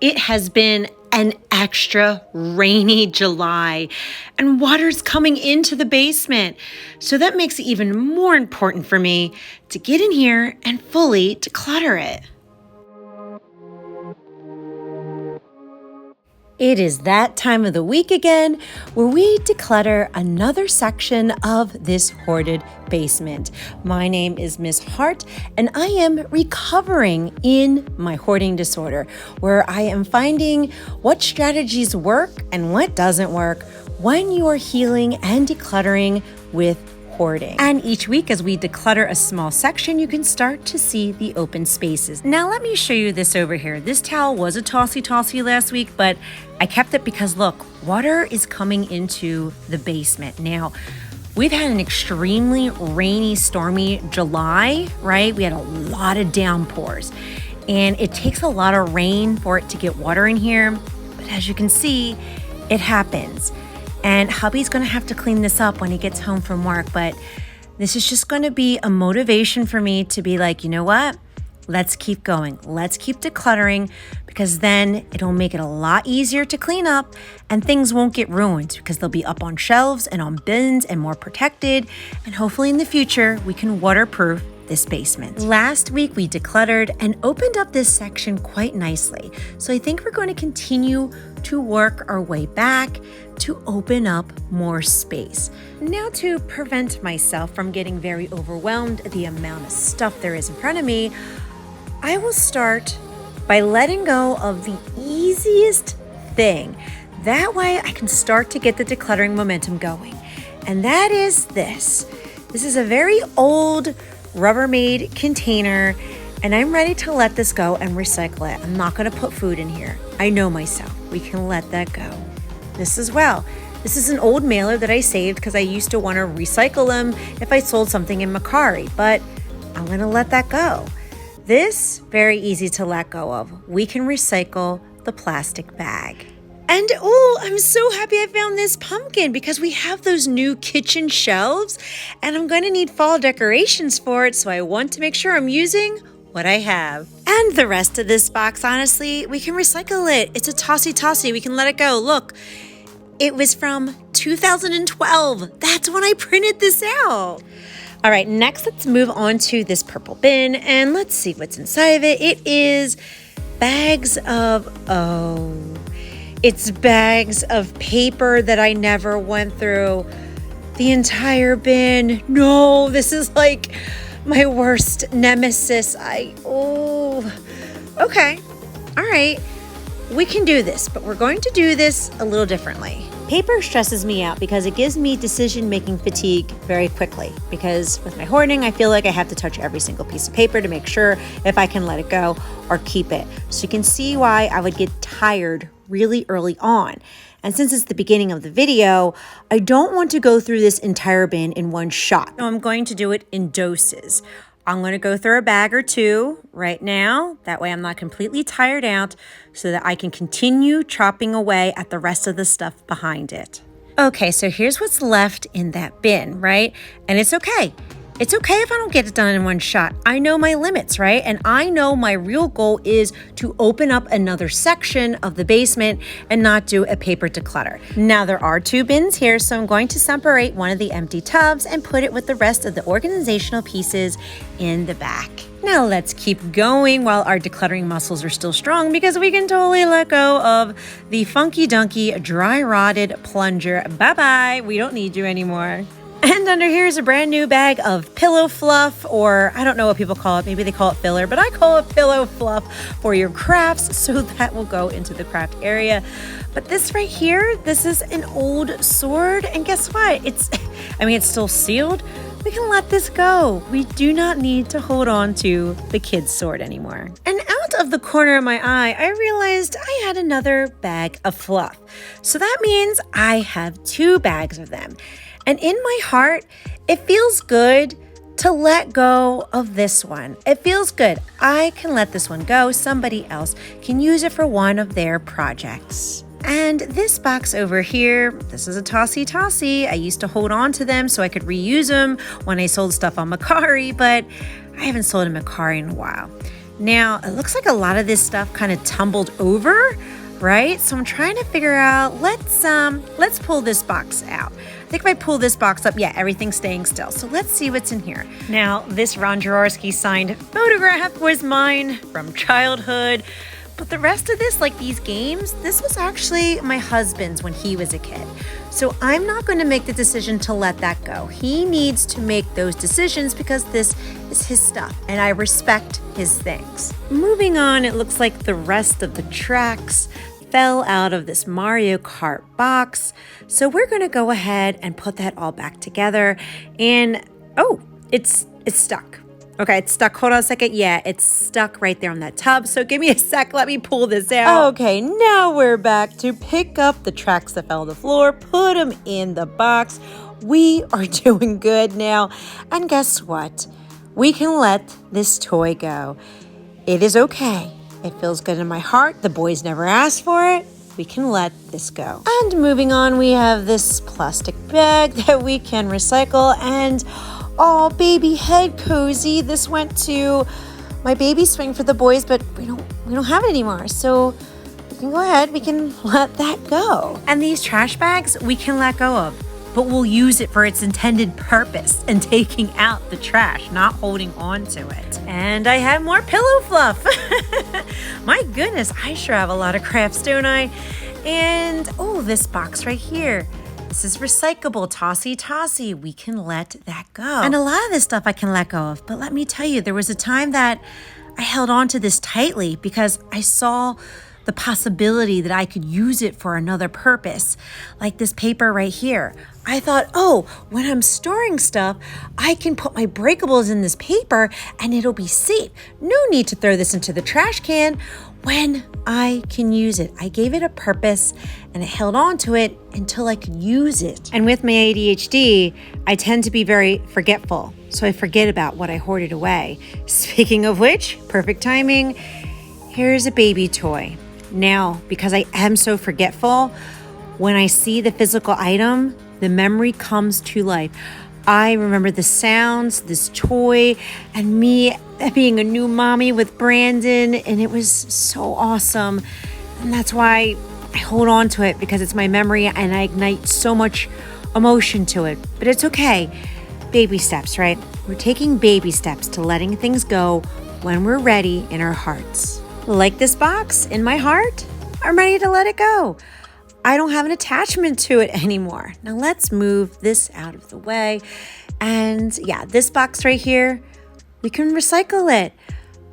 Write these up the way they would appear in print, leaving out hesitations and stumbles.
It has been an extra rainy July and water's coming into the basement. So that makes it even more important for me to get in here and fully declutter it. It is that time of the week again where we declutter another section of this hoarded basement. My name is Miss Hart and I am recovering in my hoarding disorder, where I am finding what strategies work and what doesn't work when you are healing and decluttering with hoarding. And each week as we declutter a small section, you can start to see the open spaces. Now let me show you this over here. This towel was a tossy last week, but I kept it because look, water is coming into the basement. Now, we've had an extremely rainy, stormy July, right? We had a lot of downpours and it takes a lot of rain for it to get water in here. But as you can see, it happens. And hubby's gonna have to clean this up when he gets home from work, but this is just gonna be a motivation for me to be like, you know what? Let's keep going. Let's keep decluttering, because then it'll make it a lot easier to clean up and things won't get ruined because they'll be up on shelves and on bins and more protected. And hopefully in the future, we can waterproof this basement. Last week, we decluttered and opened up this section quite nicely. So I think we're going to continue to work our way back to open up more space. Now, to prevent myself from getting very overwhelmed at the amount of stuff there is in front of me, I will start by letting go of the easiest thing. That way I can start to get the decluttering momentum going. And that is this. This is a very old Rubbermaid container, and I'm ready to let this go and recycle it. I'm not gonna put food in here. I know myself, we can let that go. This as well. This is an old mailer that I saved because I used to wanna recycle them if I sold something in Macari, but I'm gonna let that go. This, very easy to let go of. We can recycle the plastic bag. And oh, I'm so happy I found this pumpkin because we have those new kitchen shelves and I'm going to need fall decorations for it. So I want to make sure I'm using what I have. And the rest of this box, honestly, we can recycle it. It's a tossy. We can let it go. Look, it was from 2012. That's when I printed this out. All right, next let's move on to this purple bin and let's see what's inside of it. It is bags of, it's bags of paper that I never went through. The entire bin. No, this is like my worst nemesis. Okay. All right. We can do this, but we're going to do this a little differently. Paper stresses me out because it gives me decision-making fatigue very quickly. Because with my hoarding, I feel like I have to touch every single piece of paper to make sure if I can let it go or keep it. So you can see why I would get tired really early on. And since it's the beginning of the video, I don't want to go through this entire bin in one shot. So I'm going to do it in doses. I'm going to go through a bag or two right now. That way I'm not completely tired out so that I can continue chopping away at the rest of the stuff behind it. Okay, so here's what's left in that bin, right? And it's okay. It's okay if I don't get it done in one shot. I know my limits, right? And I know my real goal is to open up another section of the basement and not do a paper declutter. Now there are two bins here, so I'm going to separate one of the empty tubs and put it with the rest of the organizational pieces in the back. Now let's keep going while our decluttering muscles are still strong, because we can totally let go of the funky dunky dry rotted plunger. Bye-bye, we don't need you anymore. And under here is a brand new bag of pillow fluff, or I don't know what people call it. Maybe they call it filler, but I call it pillow fluff for your crafts. So that will go into the craft area. But this right here, this is an old sword. And guess what? It's still sealed. We can let this go. We do not need to hold on to the kid's sword anymore. And out of the corner of my eye, I realized I had another bag of fluff. So that means I have two bags of them. And in my heart, it feels good to let go of this one. It feels good. I can let this one go. Somebody else can use it for one of their projects. And this box over here, this is a tossy. I used to hold on to them so I could reuse them when I sold stuff on Macari, but I haven't sold a Macari in a while. Now, it looks like a lot of this stuff kind of tumbled over, right? So I'm trying to figure out, let's pull this box out. I think if I pull this box up, yeah, everything's staying still. So let's see what's in here. Now, this Ron Jaworski signed photograph was mine from childhood. But the rest of this, like these games, this was actually my husband's when he was a kid. So I'm not going to make the decision to let that go. He needs to make those decisions because this is his stuff and I respect his things. Moving on, it looks like the rest of the tracks fell out of this Mario Kart box. So we're going to go ahead and put that all back together. And oh, it's stuck. Okay, it's stuck. Hold on a second. Yeah, it's stuck right there on that tub. So give me a sec. Let me pull this out. Okay, now we're back to pick up the tracks that fell on the floor, put them in the box. We are doing good now. And guess what? We can let this toy go. It is okay. It feels good in my heart. The boys never asked for it. We can let this go. And moving on, we have this plastic bag that we can recycle. And oh, baby head cozy. This went to my baby swing for the boys, but we don't have it anymore. So we can go ahead, we can let that go. And these trash bags we can let go of, but we'll use it for its intended purpose and taking out the trash, not holding on to it. And I have more pillow fluff. My goodness, I sure have a lot of crafts, don't I? And oh, this box right here. This is recyclable, tossy. We can let that go. And a lot of this stuff I can let go of. But let me tell you, there was a time that I held on to this tightly because I saw the possibility that I could use it for another purpose. Like this paper right here. I thought, oh, when I'm storing stuff, I can put my breakables in this paper and it'll be safe. No need to throw this into the trash can when I can use it. I gave it a purpose and I held on to it until I could use it. And with my ADHD, I tend to be very forgetful. So I forget about what I hoarded away. Speaking of which, perfect timing, here's a baby toy. Now, because I am so forgetful, when I see the physical item, the memory comes to life. I remember the sounds, this toy, and me being a new mommy with Brandon, and it was so awesome. And that's why I hold on to it, because it's my memory and I ignite so much emotion to it. But it's okay. Baby steps, right? We're taking baby steps to letting things go when we're ready in our hearts. Like this box in my heart, I'm ready to let it go. I don't have an attachment to it anymore. Now let's move this out of the way. And yeah, this box right here, we can recycle it.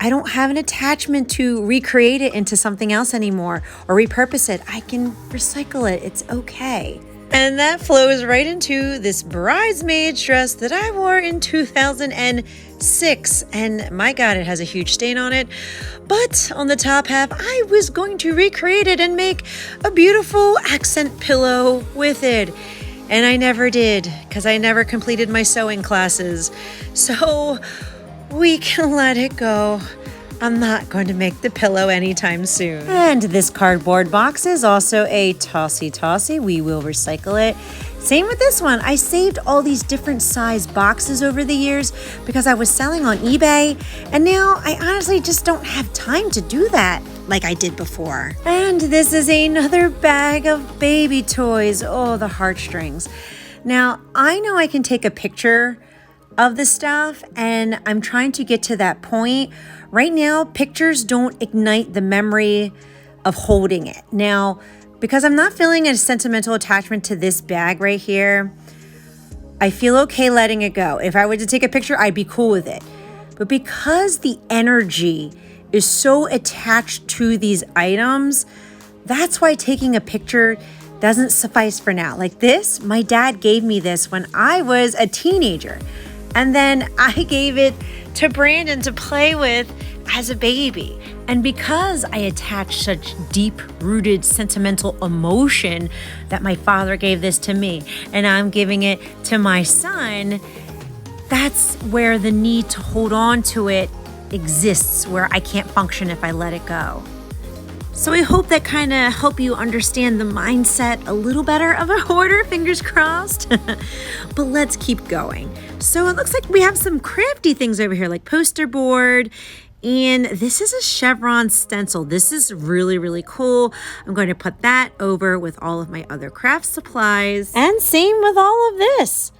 I don't have an attachment to recreate it into something else anymore or repurpose it. I can recycle it. It's okay. And that flows right into this bridesmaid's dress that I wore in 2006. And my God, it has a huge stain on it. But on the top half, I was going to recreate it and make a beautiful accent pillow with it. And I never did, because I never completed my sewing classes. So we can let it go. I'm not going to make the pillow anytime soon. And this cardboard box is also a tossy. We will recycle it. Same with this one. I saved all these different size boxes over the years because I was selling on eBay. And now I honestly just don't have time to do that like I did before. And this is another bag of baby toys. Oh, the heartstrings. Now, I know I can take a picture of the stuff, and I'm trying to get to that point. Right now, pictures don't ignite the memory of holding it. Now, because I'm not feeling a sentimental attachment to this bag right here, I feel okay letting it go. If I were to take a picture, I'd be cool with it. But because the energy is so attached to these items, that's why taking a picture doesn't suffice for now. Like this, my dad gave me this when I was a teenager. And then I gave it to Brandon to play with as a baby. And because I attach such deep-rooted sentimental emotion that my father gave this to me and I'm giving it to my son, that's where the need to hold on to it exists, where I can't function if I let it go. So I hope that kind of help you understand the mindset a little better of a hoarder, fingers crossed. But let's keep going. So it looks like we have some crafty things over here, like poster board And this is a chevron stencil. This is really, really cool. I'm going to put that over with all of my other craft supplies. And same with all of this.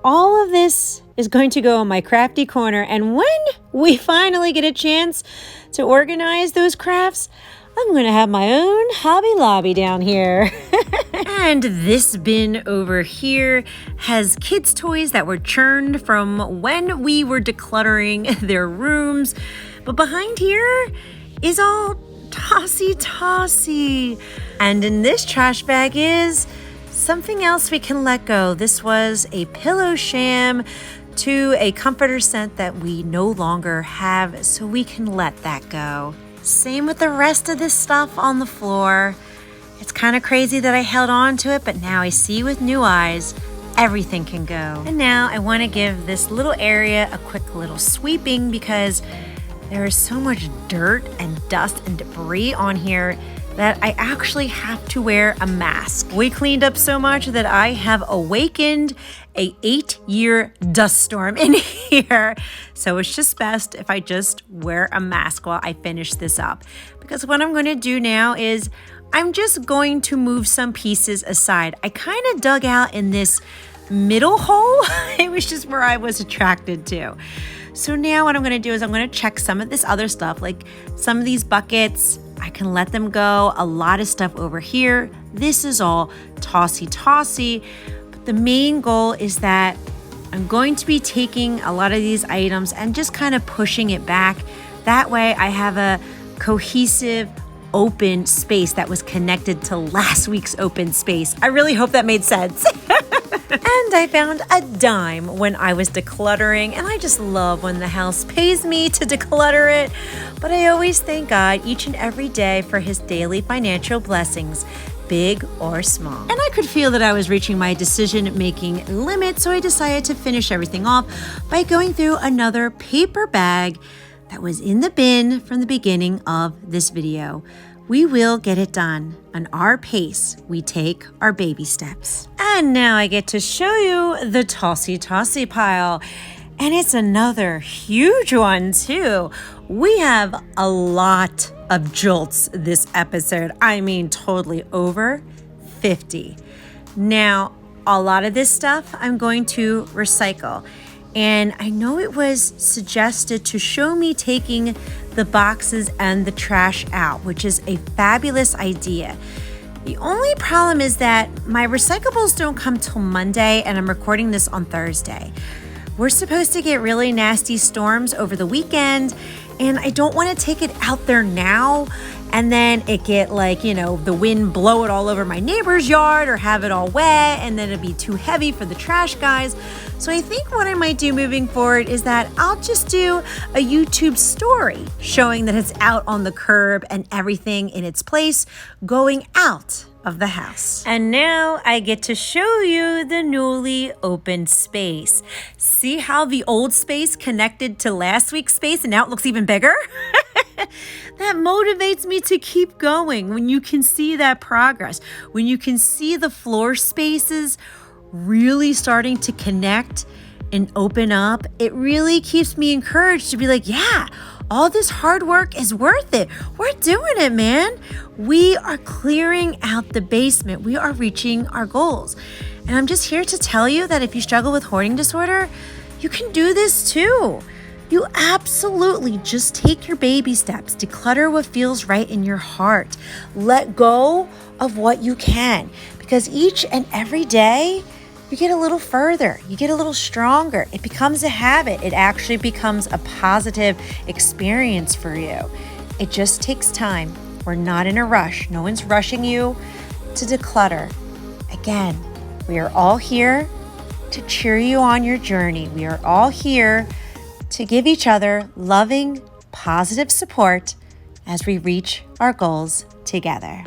All of this is going to go in my crafty corner. And when we finally get a chance to organize those crafts, I'm going to have my own Hobby Lobby down here. And this bin over here has kids' toys that were churned from when we were decluttering their rooms. But behind here is all tossy. And in this trash bag is something else we can let go. This was a pillow sham to a comforter scent that we no longer have, so we can let that go. Same with the rest of this stuff on the floor. It's kind of crazy that I held on to it, but now I see with new eyes, everything can go. And now I want to give this little area a quick little sweeping because there is so much dirt and dust and debris on here that I actually have to wear a mask. We cleaned up so much that I have awakened a 8-year dust storm in here. So it's just best if I just wear a mask while I finish this up. Because what I'm gonna do now is I'm just going to move some pieces aside. I kind of dug out in this middle hole. It was just where I was attracted to. So now what I'm gonna do is I'm gonna check some of this other stuff, like some of these buckets, I can let them go. A lot of stuff over here. This is all tossy. But the main goal is that I'm going to be taking a lot of these items and just kind of pushing it back. That way I have a cohesive open space that was connected to last week's open space. I really hope that made sense. And I found a dime when I was decluttering, and I just love when the house pays me to declutter it. But I always thank God each and every day for his daily financial blessings, big or small. And I could feel that I was reaching my decision-making limit, so I decided to finish everything off by going through another paper bag that was in the bin from the beginning of this video. We will get it done. On our pace, we take our baby steps. And now I get to show you the tossy pile. And it's another huge one too. We have a lot of jolts this episode. I mean, totally over 50. Now, a lot of this stuff I'm going to recycle. And I know it was suggested to show me taking the boxes and the trash out, which is a fabulous idea. The only problem is that my recyclables don't come till Monday, and I'm recording this on Thursday. We're supposed to get really nasty storms over the weekend, and I don't want to take it out there now and then it get the wind blow it all over my neighbor's yard or have it all wet, and then it'd be too heavy for the trash guys. So I think what I might do moving forward is that I'll just do a YouTube story showing that it's out on the curb and everything in its place going out of the house. And now I get to show you the newly opened space. See how the old space connected to last week's space and now it looks even bigger? That motivates me to keep going when you can see that progress, when you can see the floor spaces really starting to connect and open up. It really keeps me encouraged to be like, yeah, all this hard work is worth it. We're doing it, man. We are clearing out the basement. We are reaching our goals. And I'm just here to tell you that if you struggle with hoarding disorder, you can do this too. You absolutely just take your baby steps. Declutter what feels right in your heart. Let go of what you can, because each and every day you get a little further, you get a little stronger. It becomes a habit. It actually becomes a positive experience for you. It just takes time. We're not in a rush. No one's rushing you to declutter. Again, we are all here to cheer you on your journey. We are all here to give each other loving, positive support as we reach our goals together.